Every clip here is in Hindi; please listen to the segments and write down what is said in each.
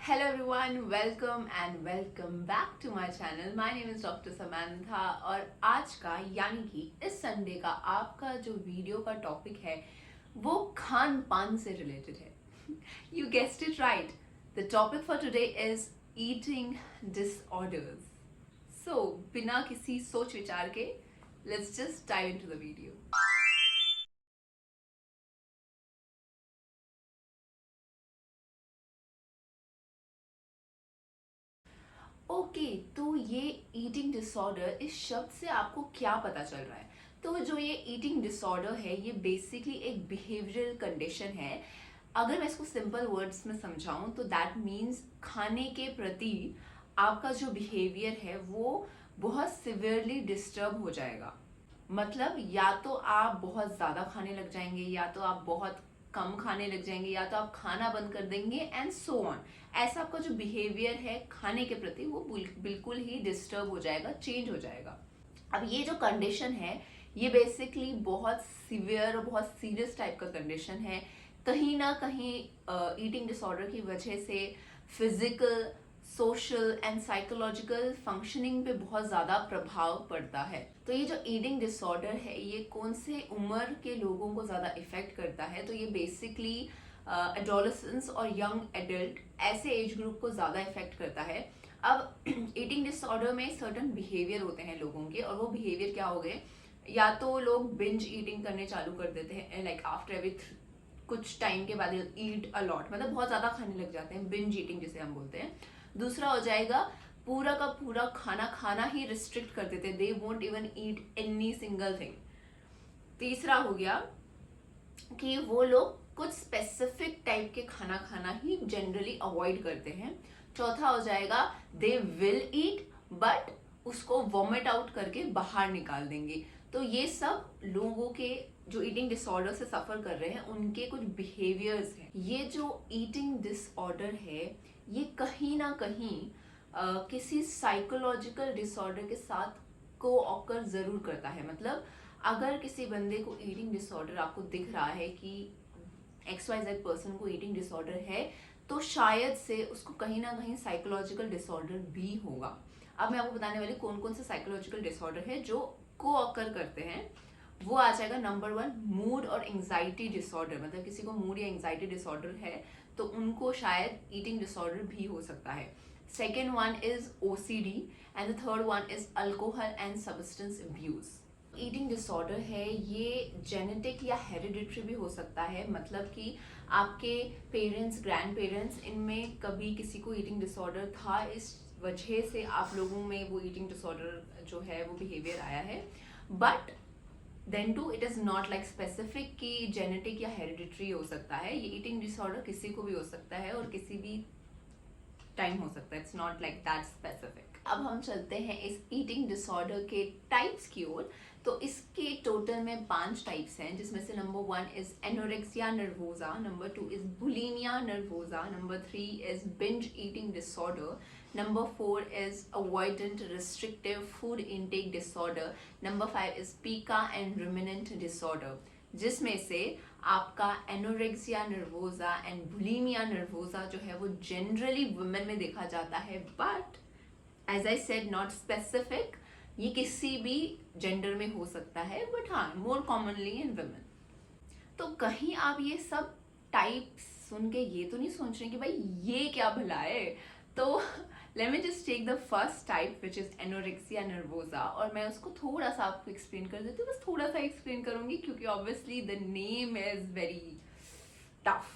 Hello everyone, welcome and welcome back to my channel. My name is Dr. Samantha और आज का यानी कि इस संडे का आपका जो वीडियो का टॉपिक है वो खान पान से रिलेटेड है. You guessed it right. The topic for today is eating disorders. So बिना किसी सोच विचार के let's just dive into the video. Okay तो ये ईटिंग डिसऑर्डर इस शब्द से आपको क्या पता चल रहा है? तो जो ये ईटिंग डिसऑर्डर है ये बेसिकली एक बिहेवियरल कंडीशन है. अगर मैं इसको सिंपल वर्ड्स में समझाऊं तो दैट मीन्स खाने के प्रति आपका जो बिहेवियर है वो बहुत सिवियरली डिस्टर्ब हो जाएगा. मतलब या तो आप बहुत ज़्यादा खाने लग जाएंगे, या तो आप बहुत कम खाने लग जाएंगे, या तो आप खाना बंद कर देंगे एंड सो ऑन. ऐसा आपका जो बिहेवियर है खाने के प्रति वो बिल्कुल ही डिस्टर्ब हो जाएगा, चेंज हो जाएगा. अब ये जो कंडीशन है ये बेसिकली बहुत सीवियर और बहुत सीरियस टाइप का कंडीशन है. कहीं ना कहीं ईटिंग डिसऑर्डर की वजह से physical, social and psychological functioning पे बहुत ज़्यादा प्रभाव पड़ता है. तो ये जो ईटिंग डिसऑर्डर है ये कौन से उम्र के लोगों को ज़्यादा इफेक्ट करता है? तो ये बेसिकली एडोलेसेंस और यंग एडल्ट ऐसे एज ग्रुप को ज़्यादा इफेक्ट करता है. अब ईटिंग डिसऑर्डर में सर्टन बिहेवियर होते हैं लोगों के, और वो बिहेवियर क्या हो गए? या तो लोग बिंज ईटिंग करने चालू कर देते हैं, लाइक आफ्टर एवरी कुछ टाइम के बाद ईट अलॉट, मतलब बहुत ज़्यादा खाने लग जाते हैं, बिंज ईटिंग जिसे हम बोलते हैं. दूसरा हो जाएगा पूरा का पूरा खाना खाना ही रिस्ट्रिक्ट कर देते, they won't even eat any single thing. तीसरा हो गया कि वो लोग कुछ स्पेसिफिक टाइप के खाना खाना ही जनरली अवॉइड करते हैं. चौथा हो जाएगा दे विल ईट बट उसको वॉमिट आउट करके बाहर निकाल देंगे. तो ये सब लोगों के जो ईटिंग डिसऑर्डर से सफर कर रहे हैं उनके कुछ बिहेवियर्स हैं. ये जो ईटिंग डिसऑर्डर है ये कहीं ना कहीं किसी साइकोलॉजिकल डिसऑर्डर के साथ को ऑकर जरूर करता है. मतलब अगर किसी बंदे को ईटिंग डिसऑर्डर आपको दिख रहा है कि XYZ पर्सन को ईटिंग डिसऑर्डर है, तो शायद से उसको कहीं ना कहीं साइकोलॉजिकल डिसऑर्डर भी होगा. अब मैं आपको बताने वाली कौन कौन से साइकोलॉजिकल डिसऑर्डर है जो को ऑकर करते हैं. वो आ जाएगा नंबर 1, मूड और एंजाइटी डिसऑर्डर. मतलब किसी को मूड या एंजाइटी डिसऑर्डर है तो उनको शायद ईटिंग डिसऑर्डर भी हो सकता है. Second one is OCD and the third one is alcohol and substance abuse. Eating disorder है ये जेनेटिक या हेरिडिटरी भी हो सकता है. मतलब कि आपके पेरेंट्स, ग्रैंड पेरेंट्स, इनमें कभी किसी को ईटिंग डिसऑर्डर था, इस वजह से आप लोगों में वो ईटिंग डिसऑर्डर जो है वो बिहेवियर आया है. But then too it is not like specific कि जेनेटिक या हेरिडिटरी हो सकता है. ये ईटिंग डिसऑर्डर किसी को भी हो सकता है और किसी भी टाइम हो सकता है. It's not like that specific. अब हम चलते हैं इस ईटिंग डिसऑर्डर के टाइप्स की ओर. तो इसके टोटल में 5 टाइप्स हैं, जिसमें से number 1 is anorexia nervosa, number 2 is bulimia nervosa, number 3 is binge eating disorder, number 4 is avoidant restrictive food intake disorder, number 5 is pica and ruminant disorder. जिसमें से आपका anorexia nervosa and bulimia nervosa जो है वो जनरली वुमेन में देखा जाता है, but as I said not specific. ये किसी भी जेंडर में हो सकता है, बट हाँ मोर कॉमनली इन वुमेन. तो कहीं आप ये सब टाइप्स सुन के ये तो नहीं सोच रहे कि भाई ये क्या भला है? तो let me just take the first type which is anorexia nervosa, और मैं उसको थोड़ा सा आपको एक्सप्लेन कर देती हूँ. बस थोड़ा सा एक्सप्लेन करूंगी क्योंकि obviously the name is very tough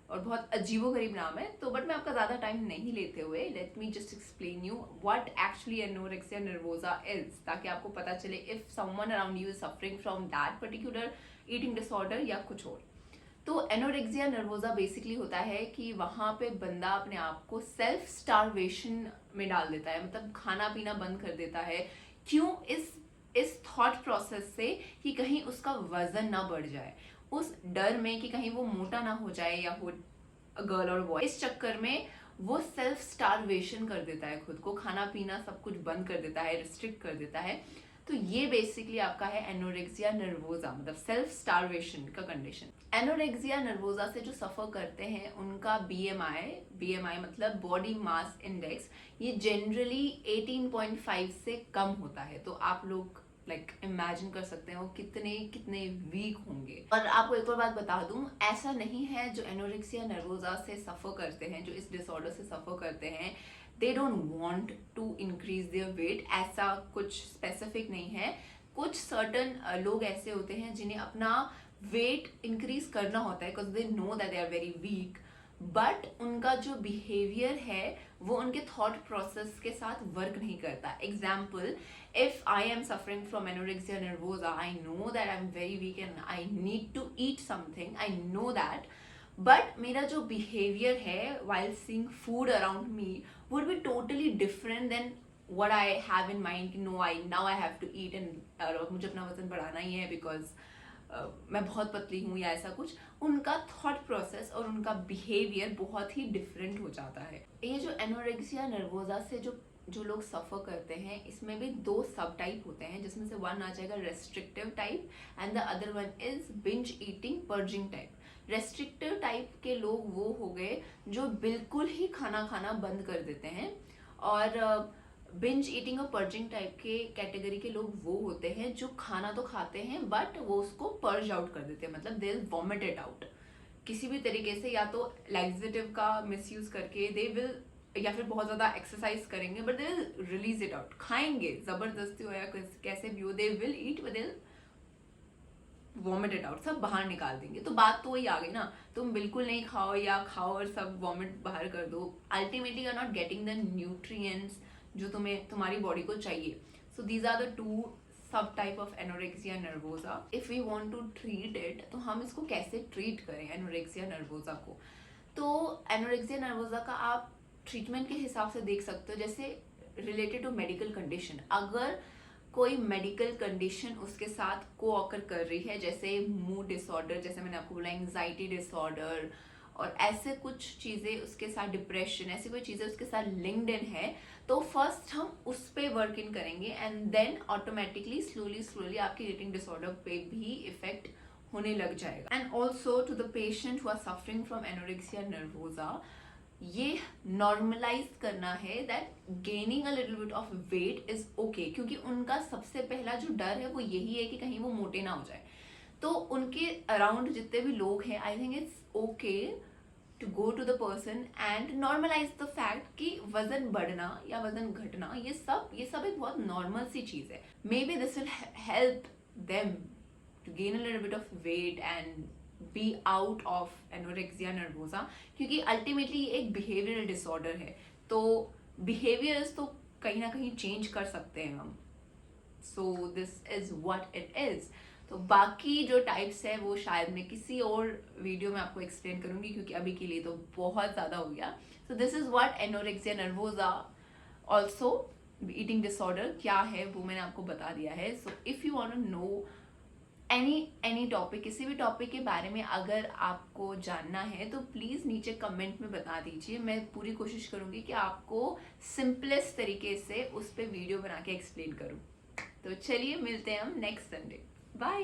और बहुत अजीबोगरीब नाम है. तो बट मैं आपका ज़्यादा टाइम नहीं लेते हुए let me just explain you what actually anorexia nervosa is, ताकि आपको पता चले if someone around you is suffering from that particular eating disorder या कुछ और. तो एनोरेक्सिया नर्वोजा बेसिकली होता है कि वहाँ पे बंदा अपने आप को सेल्फ स्टारवेशन में डाल देता है, मतलब खाना पीना बंद कर देता है. क्यों? इस थॉट प्रोसेस से कि कहीं उसका वजन ना बढ़ जाए, उस डर में कि कहीं वो मोटा ना हो जाए या हो गर्ल और बॉय, इस चक्कर में वो सेल्फ स्टारवेशन कर देता है, खुद को खाना पीना सब कुछ बंद कर देता है, रिस्ट्रिक्ट कर देता है. तो ये बेसिकली आपका है एनोरेक्सिया नर्वोजा, मतलब सेल्फ स्टार्वेशन का कंडीशन। एनोरेक्सिया नर्वोजा से जो सफर करते हैं उनका बीएमआई मतलब बॉडी मास इंडेक्स, ये जनरली 18.5 से कम होता है। तो आप लोग इमेजिन कर सकते हो कितने कितने वीक होंगे। और आपको एक और बात बता दूं, ऐसा नहीं है जो एनोरेक्सिया नर्वोजा से सफर करते हैं, जो इस डिसऑर्डर से सफर करते हैं, they don't want to increase their weight, ऐसा कुछ स्पेसिफिक नहीं है। कुछ सर्टन लोग ऐसे होते हैं जिन्हें अपना वेट इंक्रीज करना होता है because they know that they are very weak, but उनका जो बिहेवियर है वो उनके थॉट प्रोसेस के साथ वर्क नहीं करता। Example, if I am suffering from anorexia nervosa, I know that I'm very weak and I need to eat something, I know that, but मेरा जो behavior है while seeing food around me would be totally different than what I have in mind. No, now I have to eat and मुझे अपना वजन बढ़ाना ही है because मैं बहुत पतली हूँ या ऐसा कुछ। उनका थॉट प्रोसेस और उनका बिहेवियर बहुत ही डिफरेंट हो जाता है। ये जो एनोरेक्सिया नर्वोजा से जो लोग सफ़र करते हैं, इसमें भी 2 सब टाइप होते हैं, जिसमें से वन आ जाएगा restrictive type and the other one is binge eating purging type. Restrictive type के लोग वो हो गए जो बिल्कुल ही खाना खाना बंद कर देते हैं, और बिंज ईटिंग और पर्जिंग टाइप के कैटेगरी के लोग वो होते हैं जो खाना तो खाते हैं बट वो उसको पर्ज आउट कर देते हैं, मतलब they will vomit it out किसी भी तरीके से, या तो लैक्सेटिव का मिसयूज करके दे विल, या फिर बहुत ज्यादा एक्सरसाइज करेंगे but they will release it out, खाएंगे जबरदस्ती हो या कैसे भी हो, they will eat but they will vomit it out, सब बाहर निकाल देंगे। तो बात तो वही आ गई ना, तुम बिल्कुल नहीं खाओ या खाओ और सब वॉमिट बाहर कर दो, ultimately you are not getting the nutrients जो तुम्हें तुम्हारी बॉडी को चाहिए। So these are the 2 sub type of anorexia nervosa. If we want to treat it, तो हम इसको कैसे ट्रीट करें एनोरेक्सिया नर्वोजा को? तो एनोरेक्सिया नर्वोजा का आप ट्रीटमेंट के हिसाब से देख सकते हो, जैसे रिलेटेड टू मेडिकल कंडीशन। अगर कोई मेडिकल कंडीशन उसके साथ को ऑकर कर रही है, जैसे मूड डिसऑर्डर, जैसे मैंने आपको बोला एंजाइटी डिसऑर्डर, और ऐसे कुछ चीज़ें उसके साथ, डिप्रेशन, ऐसी कोई चीज़ें उसके साथ लिंक्ड इन है, तो फर्स्ट हम उस पर वर्क इन करेंगे एंड देन ऑटोमेटिकली स्लोली आपकी ईटिंग डिसऑर्डर पे भी इफेक्ट होने लग जाएगा। And also to the patient who are suffering from anorexia nervosa, ये नॉर्मलाइज करना है that gaining a little bit of weight is okay, क्योंकि उनका सबसे पहला जो डर है वो यही है कि कहीं वो मोटे ना हो जाए। तो उनके अराउंड जितने भी लोग हैं, I think it's okay to go to the person and normalise the fact कि वजन बढ़ना या वजन घटना ये सब एक बहुत नॉर्मल सी चीज है। Maybe this will help them to gain a little bit of weight and be out of anorexia nervosa, क्योंकि अल्टीमेटली एक बिहेवियरल डिसऑर्डर है, तो बिहेवियर्स तो कहीं ना कहीं चेंज कर सकते हैं हम। सो this is what it is. तो बाकी जो टाइप्स है वो शायद मैं किसी और वीडियो में आपको एक्सप्लेन करूंगी, क्योंकि अभी के लिए तो बहुत ज़्यादा हो गया। So this is what anorexia nervosa, also eating disorder क्या है वो मैंने आपको बता दिया है। So if you want to know any topic, किसी भी टॉपिक के बारे में अगर आपको जानना है तो प्लीज़ नीचे कमेंट में बता दीजिए। मैं पूरी कोशिश करूँगी कि आपको सिंपलेस्ट तरीके से उस पर वीडियो बना के एक्सप्लेन करूँ। तो चलिए मिलते हैं हम नेक्स्ट संडे। बाय।